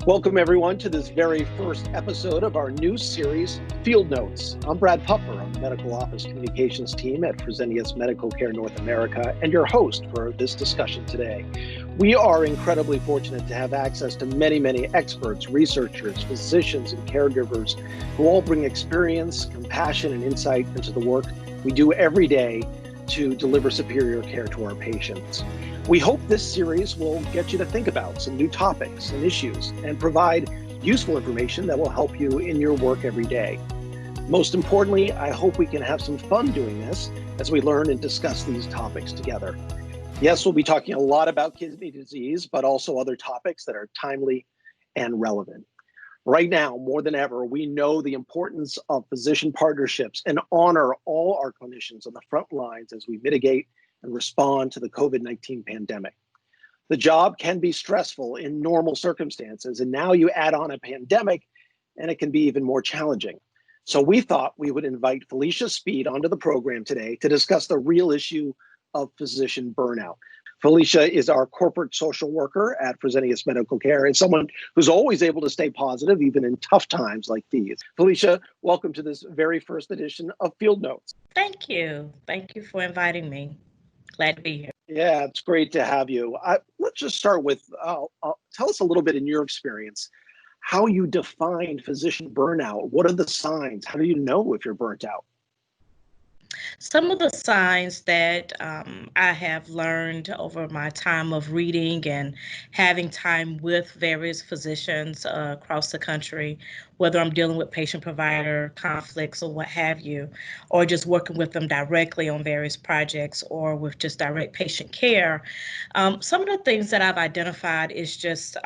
Welcome, everyone, to this very first episode of our new series, Field Notes. I'm Brad Puffer on the Medical Office Communications team at Fresenius Medical Care North America, and your host for this discussion today. We are incredibly fortunate to have access to many experts, researchers, physicians, and caregivers who all bring experience, compassion, and insight into the work we do every day to deliver superior care to our patients. We hope this series will get you to think about some new topics and issues and provide useful information that will help you in your work every day. Most importantly, I hope we can have some fun doing this as we learn and discuss these topics together. Yes, we'll be talking a lot about kidney disease, but also other topics that are timely and relevant. Right now, more than ever, we know the importance of physician partnerships and honor all our clinicians on the front lines as we mitigate and respond to the COVID-19 pandemic. The job can be stressful in normal circumstances, and now you add on a pandemic, and it can be even more challenging. So we thought we would invite Felicia Speed onto the program today to discuss the real issue of physician burnout. Felicia is our corporate social worker at Fresenius Medical Care and someone who's always able to stay positive, even in tough times like these. Felicia, welcome to this very first edition of Field Notes. Thank you. Thank you for inviting me. Glad to be here. Yeah, it's great to have you. Let's just start with, tell us a little bit in your experience, how you define physician burnout. What are the signs? How do you know if you're burnt out? Some of the signs that I have learned over my time of reading and having time with various physicians across the country, whether I'm dealing with patient-provider conflicts or what have you, or just working with them directly on various projects or with just direct patient care, some of the things that I've identified is just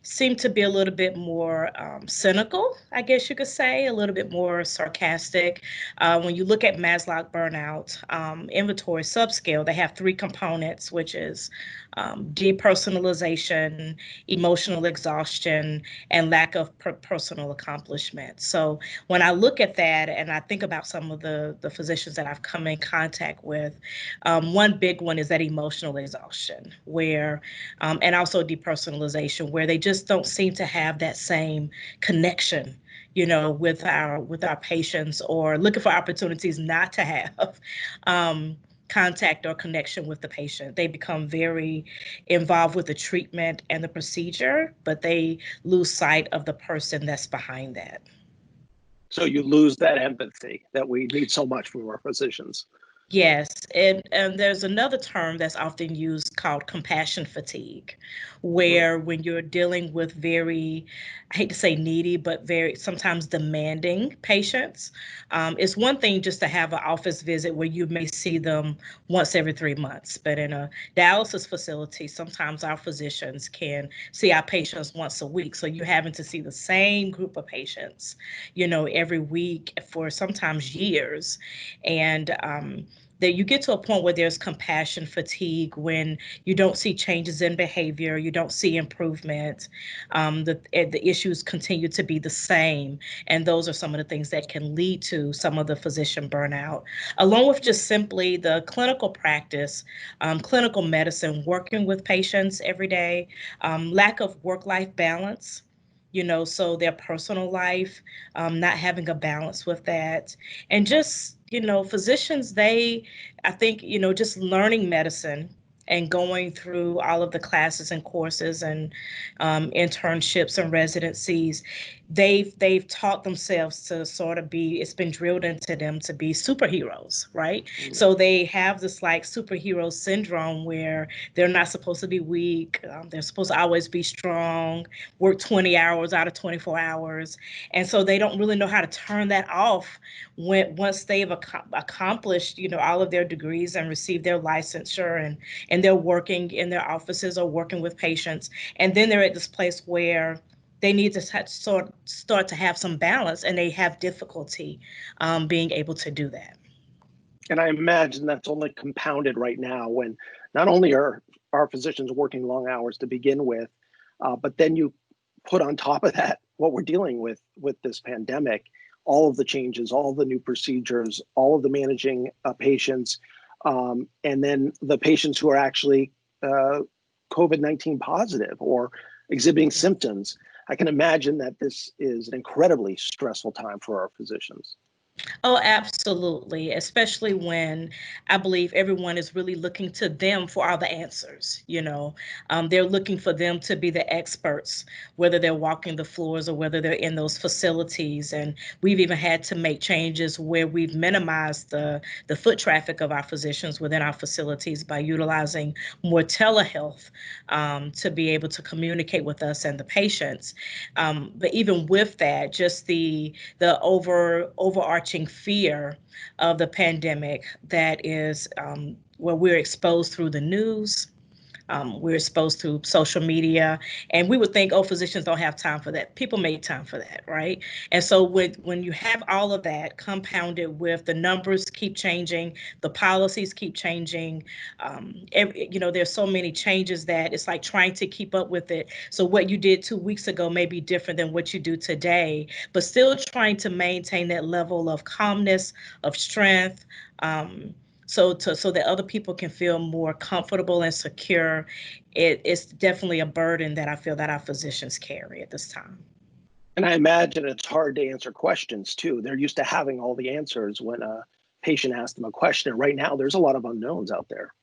seem to be a little bit more cynical, I guess you could say, a little bit more sarcastic. When you look at Maslach burnout inventory subscale, they have three components, which is depersonalization, emotional exhaustion, and lack of personal accomplishment. So when I look at that and I think about some of the physicians that I've come in contact with, one big one is that emotional exhaustion, where, and also depersonalization, where they just don't seem to have that same connection, you know, with our patients, or looking for opportunities not to have contact or connection with the patient. They become very involved with the treatment and the procedure, but they lose sight of the person that's behind that. So you lose that empathy that we need so much from our physicians. Yes, and there's another term that's often used called compassion fatigue, where when you're dealing with very, I hate to say needy, but very sometimes demanding patients, it's one thing just to have an office visit where you may see them once every 3 months, but in a dialysis facility, sometimes our physicians can see our patients once a week. So you're having to see the same group of patients, you know, every week for sometimes years. And that you get to a point where there's compassion fatigue, when you don't see changes in behavior, you don't see improvement, the issues continue to be the same. And those are some of the things that can lead to some of the physician burnout, along with just simply the clinical practice, clinical medicine, working with patients every day, lack of work-life balance, you know, so their personal life, not having a balance with that. And just, you know, physicians, I think, you know, just learning medicine and going through all of the classes and courses and internships and residencies, they've taught themselves to sort of be, it's been drilled into them to be superheroes, right? So they have this like superhero syndrome where they're not supposed to be weak. They're supposed to always be strong, work 20 hours out of 24 hours. And so they don't really know how to turn that off once they've accomplished, you know, all of their degrees and received their licensure, and they're working in their offices or working with patients. And then they're at this place where they need to start to have some balance, and they have difficulty being able to do that. And I imagine that's only compounded right now when not only are our physicians working long hours to begin with, but then you put on top of that what we're dealing with this pandemic, all of the changes, all of the new procedures, all of the managing patients, and then the patients who are actually COVID-19 positive or exhibiting symptoms. I can imagine that this is an incredibly stressful time for our physicians. Oh, absolutely. Especially when I believe everyone is really looking to them for all the answers. They're looking for them to be the experts, whether they're walking the floors or whether they're in those facilities. And we've even had to make changes where we've minimized the foot traffic of our physicians within our facilities by utilizing more telehealth to be able to communicate with us and the patients. But even with that, just the overarching fear of the pandemic that is where we're exposed through the news. We're exposed to social media, and we would think, oh, physicians don't have time for that. People make time for that, right? And so when you have all of that compounded with the numbers keep changing, the policies keep changing, there's so many changes that it's like trying to keep up with it. So what you did 2 weeks ago may be different than what you do today, but still trying to maintain that level of calmness, of strength, so that other people can feel more comfortable and secure. It's definitely a burden that I feel that our physicians carry at this time. And I imagine it's hard to answer questions too. They're used to having all the answers when a patient asks them a question. Right now, there's a lot of unknowns out there.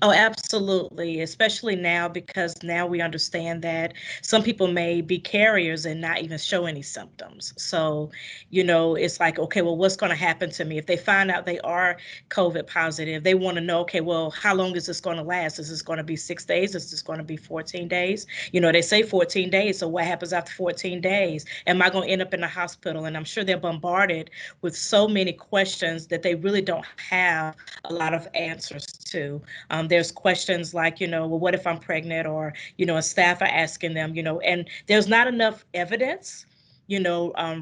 Oh, absolutely, especially now because now we understand that some people may be carriers and not even show any symptoms. So, it's like, okay, well, what's going to happen to me? If they find out they are COVID positive, they want to know, okay, well, how long is this going to last? Is this going to be 6 days? Is this going to be 14 days? They say 14 days. So what happens after 14 days? Am I going to end up in the hospital? And I'm sure they're bombarded with so many questions that they really don't have a lot of answers to. There's questions like, well, what if I'm pregnant? Or, staff are asking them, and there's not enough evidence,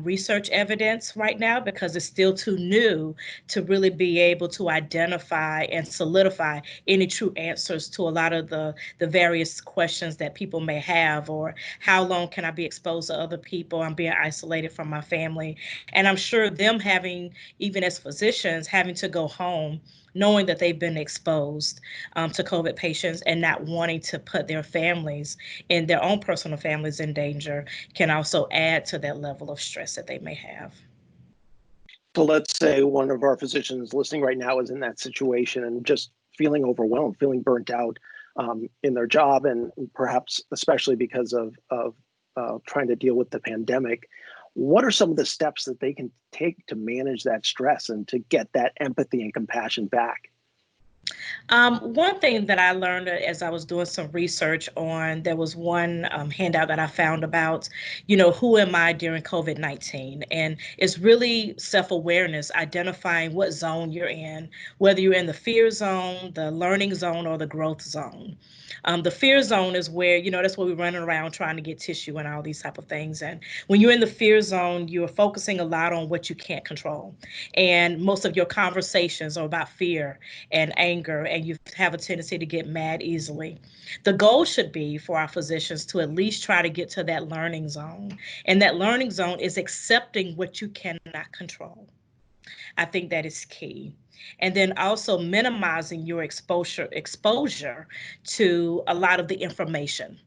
research evidence right now because it's still too new to really be able to identify and solidify any true answers to a lot of the various questions that people may have, or how long can I be exposed to other people? I'm being isolated from my family. And I'm sure them having, even as physicians, having to go home knowing that they've been exposed to COVID patients and not wanting to put their families and their own personal families in danger can also add to that level of stress that they may have. So let's say one of our physicians listening right now is in that situation and just feeling overwhelmed, feeling burnt out in their job, and perhaps especially because of trying to deal with the pandemic. What are some of the steps that they can take to manage that stress and to get that empathy and compassion back? One thing that I learned as I was doing some research on, there was one handout that I found about, who am I during COVID-19? And it's really self-awareness, identifying what zone you're in, whether you're in the fear zone, the learning zone, or the growth zone. The fear zone is where, that's where we're running around trying to get tissue and all these type of things. And when you're in the fear zone, you're focusing a lot on what you can't control. And most of your conversations are about fear and anger, and you have a tendency to get mad easily. The goal should be for our physicians to at least try to get to that learning zone. And that learning zone is accepting what you cannot control. I think that is key. And then also minimizing your exposure to a lot of the information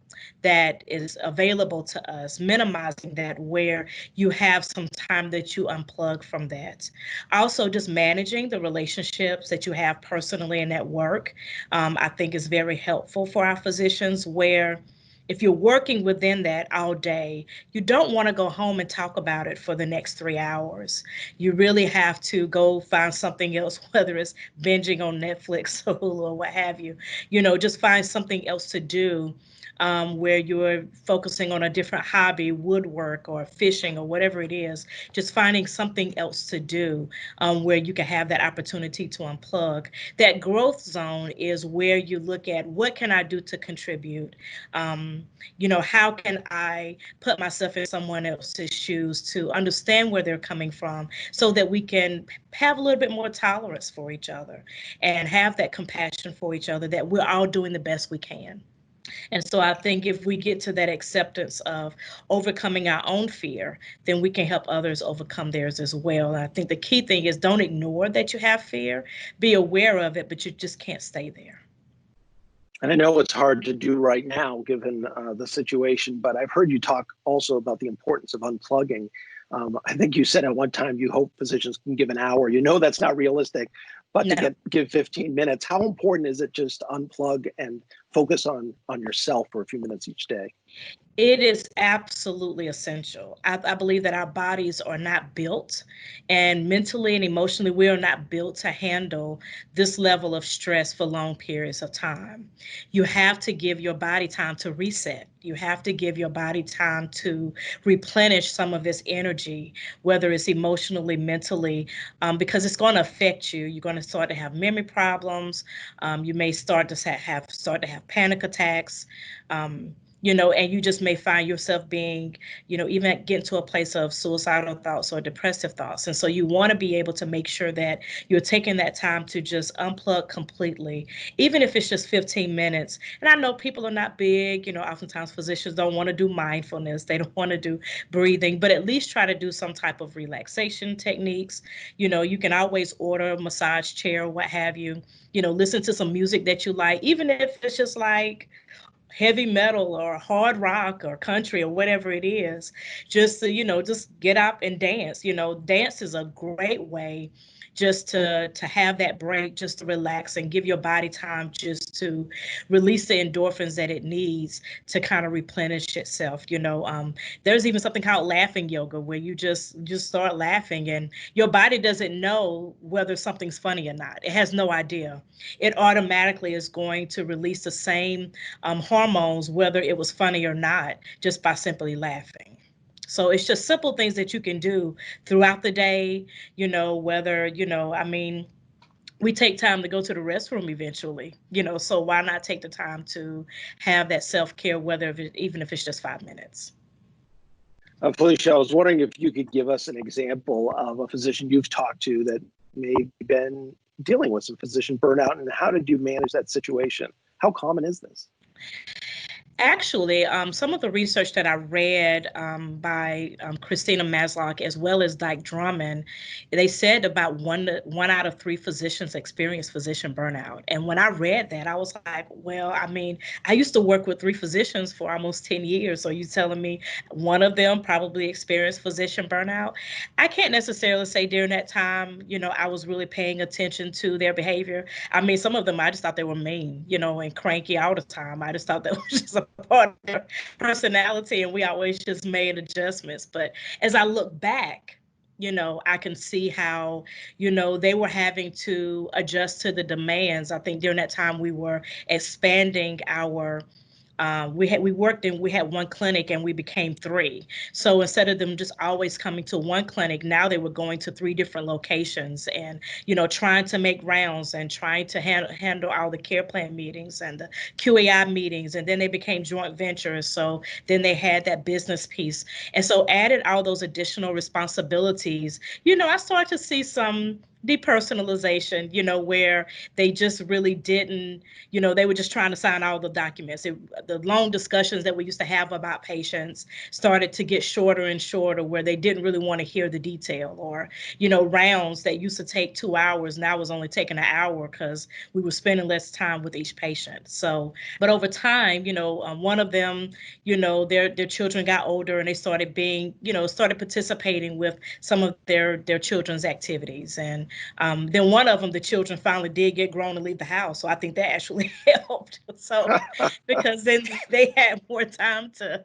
that is available to us, minimizing that where you have some time that you unplug from that. Also, just managing the relationships that you have personally and at work, I think is very helpful for our physicians, where if you're working within that all day, you don't want to go home and talk about it for the next 3 hours. You really have to go find something else, whether it's binging on Netflix or Hulu or what have you. Just find something else to do where you're focusing on a different hobby, woodwork or fishing or whatever it is, just finding something else to do where you can have that opportunity to unplug. That growth zone is where you look at what can I do to contribute? How can I put myself in someone else's shoes to understand where they're coming from so that we can have a little bit more tolerance for each other and have that compassion for each other, that we're all doing the best we can. And so I think if we get to that acceptance of overcoming our own fear, then we can help others overcome theirs as well. And I think the key thing is don't ignore that you have fear, be aware of it, but you just can't stay there. And I know it's hard to do right now given the situation, but I've heard you talk also about the importance of unplugging. I think you said at one time you hope physicians can give an hour. You know that's not realistic, but No. to give 15 minutes, how important is it just to unplug and focus on yourself for a few minutes each day? It is absolutely essential. I believe that our bodies are not built, and mentally and emotionally, we are not built to handle this level of stress for long periods of time. You have to give your body time to reset. You have to give your body time to replenish some of its energy, whether it's emotionally, mentally, because it's going to affect you. You're going to start to have memory problems. You may start to have panic attacks. Um, and you just may find yourself being, even getting to a place of suicidal thoughts or depressive thoughts. And so you want to be able to make sure that you're taking that time to just unplug completely, even if it's just 15 minutes. And I know people are not big, oftentimes physicians don't want to do mindfulness. They don't want to do breathing, but at least try to do some type of relaxation techniques. You can always order a massage chair, what have you, listen to some music that you like, even if it's just like heavy metal or hard rock or country or whatever it is, just to, just get up and dance. Dance is a great way just to have that break, just to relax and give your body time just to release the endorphins that it needs to kind of replenish itself. There's even something called laughing yoga where you just start laughing and your body doesn't know whether something's funny or not. It has no idea. It automatically is going to release the same hormones, whether it was funny or not, just by simply laughing. So it's just simple things that you can do throughout the day, whether, we take time to go to the restroom eventually, so why not take the time to have that self-care, even if it's just 5 minutes. Felicia, I was wondering if you could give us an example of a physician you've talked to that may have been dealing with some physician burnout, and how did you manage that situation? How common is this? Actually, some of the research that I read by Christina Maslach as well as Dyke Drummond, they said about one out of three physicians experience physician burnout. And when I read that, I was like, well, I mean, I used to work with three physicians for almost 10 years. So you telling me one of them probably experienced physician burnout? I can't necessarily say during that time, I was really paying attention to their behavior. I mean, some of them, I just thought they were mean, and cranky all the time. I just thought that was just a part of their personality, and we always just made adjustments. But as I look back, I can see how, they were having to adjust to the demands. I think during that time we were expanding our we had one clinic and we became three. So instead of them just always coming to one clinic, now they were going to three different locations and, trying to make rounds and trying to handle all the care plan meetings and the QAI meetings. And then they became joint ventures. So then they had that business piece. And so added all those additional responsibilities, I started to see some depersonalization, where they just really didn't, they were just trying to sign all the documents. The long discussions that we used to have about patients started to get shorter and shorter, where they didn't really want to hear the detail, or, rounds that used to take 2 hours now was only taking an hour because we were spending less time with each patient. So, but over time, one of them, their children got older and they started started participating with some of their children's activities. And then one of them, the children finally did get grown and leave the house. So I think that actually helped. So because then they had more time to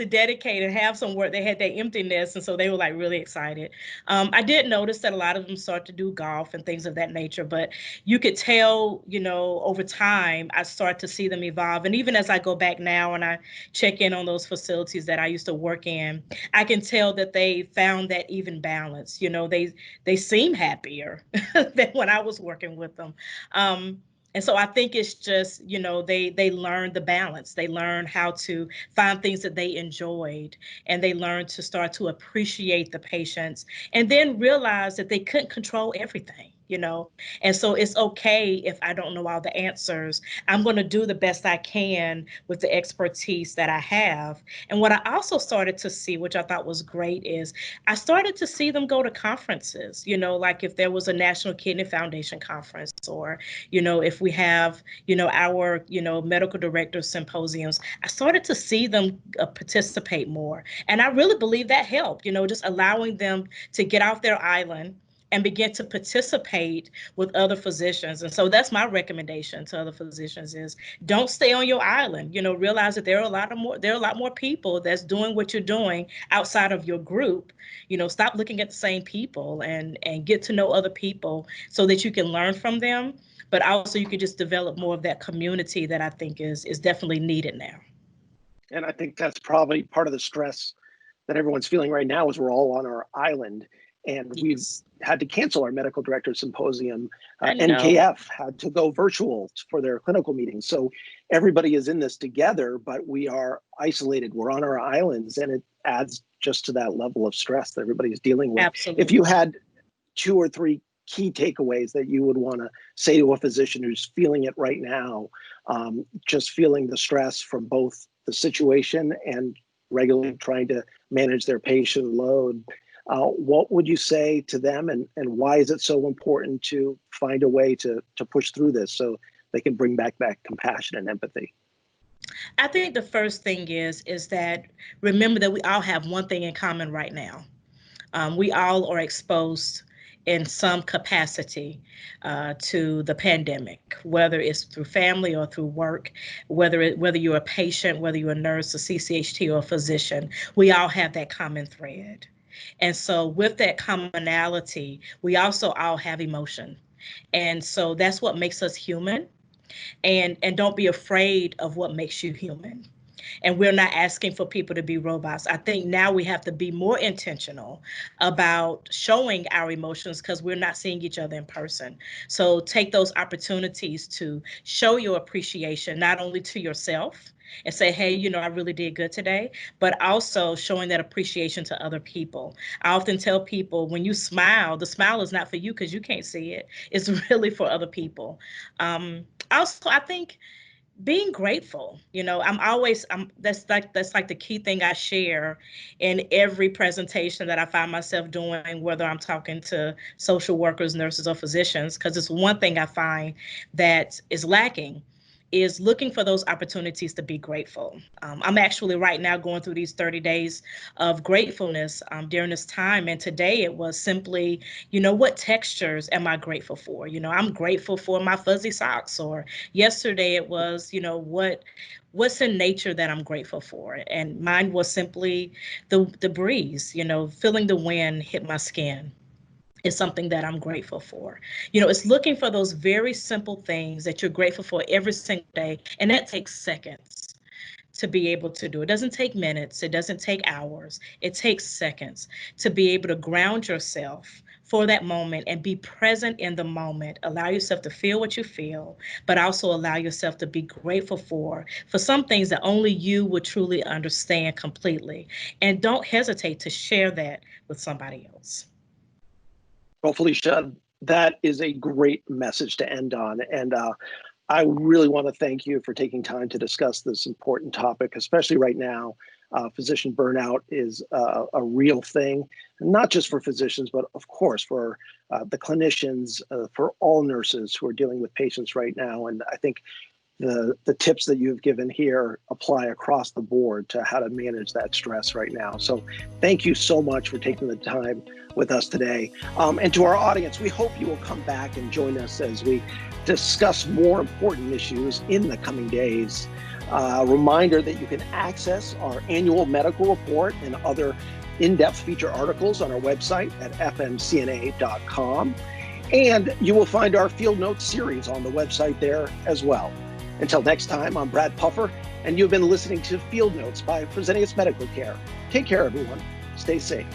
dedicate and have some work. They had that emptiness. And so they were like really excited. I did notice that a lot of them start to do golf and things of that nature, but you could tell, over time, I start to see them evolve. And even as I go back now and I check in on those facilities that I used to work in, I can tell that they found that even balance. They seem happier than when I was working with them. And so I think it's just, they learned the balance. They learned how to find things that they enjoyed, and they learned to start to appreciate the patients and then realize that they couldn't control everything. And so it's okay if I don't know all the answers. I'm going to do the best I can with the expertise that I have. And what I also started to see, which I thought was great, is I started to see them go to conferences, like if there was a National Kidney Foundation conference, or, if we have, our, medical director symposiums, I started to see them participate more. And I really believe that helped, just allowing them to get off their island and begin to participate with other physicians. And so that's my recommendation to other physicians is don't stay on your island. Realize that there are a lot more people that's doing what you're doing outside of your group. Stop looking at the same people and get to know other people so that you can learn from them. But also you can just develop more of that community that I think is definitely needed now. And I think that's probably part of the stress that everyone's feeling right now is we're all on our island. And we've had to cancel our medical director symposium. NKF had to go virtual for their clinical meetings. So everybody is in this together, but we are isolated. We're on our islands, and it adds just to that level of stress that everybody's dealing with. Absolutely. If you had 2 or 3 key takeaways that you would want to say to a physician who's feeling it right now, just feeling the stress from both the situation and regularly trying to manage their patient load, what would you say to them, and why is it so important to find a way to push through this so they can bring back that compassion and empathy? I think the first thing is that remember that we all have one thing in common right now. We all are exposed in some capacity to the pandemic, whether it's through family or through work, whether you're a patient, whether you're a nurse, a CCHT, or a physician, we all have that common thread. And so with that commonality, we also all have emotion. And so that's what makes us human. And don't be afraid of what makes you human. And we're not asking for people to be robots. I think now we have to be more intentional about showing our emotions because we're not seeing each other in person. So take those opportunities to show your appreciation, not only to yourself, and say, hey, I really did good today, but also showing that appreciation to other people. I often tell people when you smile, the smile is not for you because you can't see it. It's really for other people. Also, I think being grateful, that's like the key thing I share in every presentation that I find myself doing, whether I'm talking to social workers, nurses, or physicians, because it's one thing I find that is lacking is looking for those opportunities to be grateful. I'm actually right now going through these 30 days of gratefulness during this time. And today it was simply, what textures am I grateful for? I'm grateful for my fuzzy socks. Or yesterday it was, what's in nature that I'm grateful for? And mine was simply the breeze, feeling the wind hit my skin. Is something that I'm grateful for. It's looking for those very simple things that you're grateful for every single day. And that takes seconds to be able to do. It doesn't take minutes. It doesn't take hours. It takes seconds to be able to ground yourself for that moment and be present in the moment. Allow yourself to feel what you feel, but also allow yourself to be grateful for some things that only you would truly understand completely. And don't hesitate to share that with somebody else. Well, Felicia, that is a great message to end on. And I really want to thank you for taking time to discuss this important topic, especially right now. Physician burnout is a real thing, not just for physicians, but of course for the clinicians, for all nurses who are dealing with patients right now. And I think the tips that you've given here apply across the board to how to manage that stress right now. So thank you so much for taking the time with us today. And to our audience, we hope you will come back and join us as we discuss more important issues in the coming days. A reminder that you can access our annual medical report and other in-depth feature articles on our website at fmcna.com. And you will find our Field Notes series on the website there as well. Until next time, I'm Brad Puffer, and you've been listening to Field Notes by Fresenius Medical Care. Take care, everyone. Stay safe.